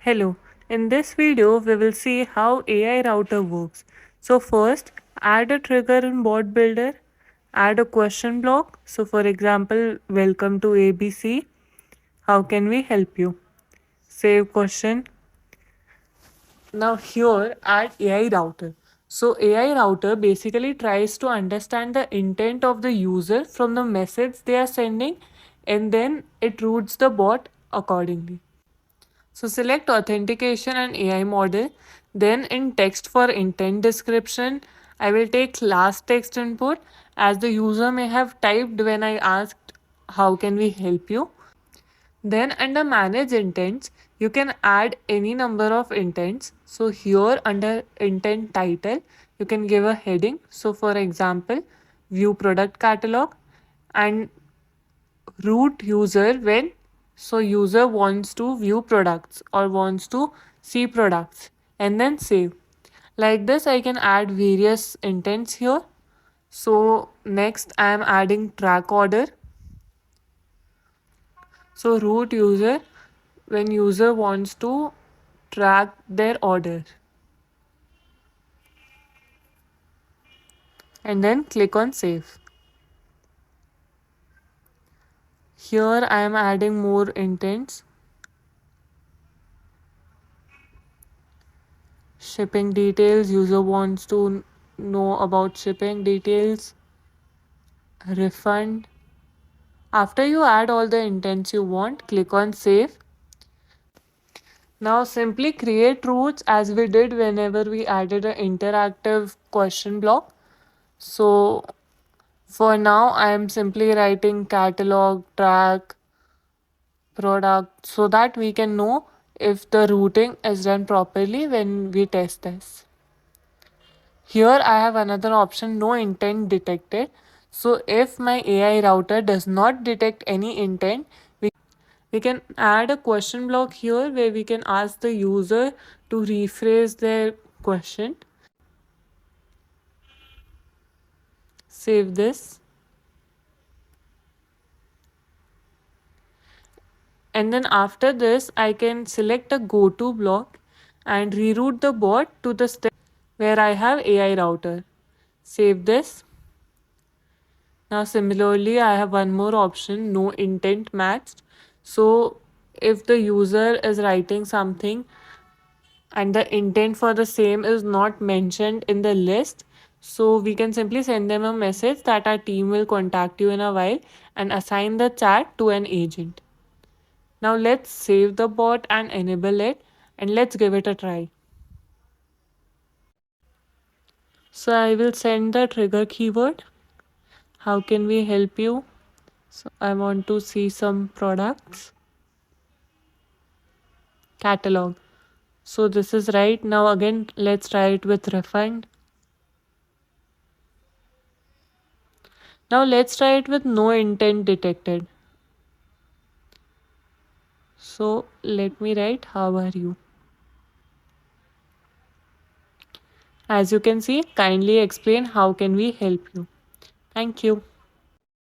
Hello, in this video we will see how AI router works. So first, add a trigger in bot builder, add a question block. So for example, welcome to ABC, how can we help you? Save question. Now here add AI router. So AI router basically tries to understand the intent of the user from the message they are sending and then it routes the bot accordingly. So select authentication and AI model. Then in text for intent description, I will take last text input as the user may have typed when I asked how can we help you. Then under manage intents, you can add any number of intents. So here under intent title, you can give a heading. So for example, view product catalog and root user when so user wants to view products or wants to see products and then save. Like this I can add various intents here. So next I am adding track order. So root user when user wants to track their order and then click on save. Here I am adding more intents. Shipping details, user wants to know about shipping details. Refund. After you add all the intents you want, click on save. Now simply create routes as we did whenever we added an interactive question block. So for now I am simply writing catalog, track, product so that we can know if the routing is done properly when we test this. Here I have another option, no intent detected. So if my AI router does not detect any intent, we can add a question block here where we can ask the user to rephrase their question. Save this. And then after this, I can select a go to block and reroute the bot to the step where I have AI router. Save this. Now similarly, I have one more option, no intent matched. So if the user is writing something and the intent for the same is not mentioned in the list, so we can simply send them a message that our team will contact you in a while and assign the chat to an agent. Now let's save the bot and enable it and let's give it a try. So I will send the trigger keyword. How can we help you? So I want to see some products. Catalog. So this is right. Now again, let's try it with refund. Now let's try it with no intent detected. So let me write, how are you? As you can see, kindly explain how can we help you. Thank you.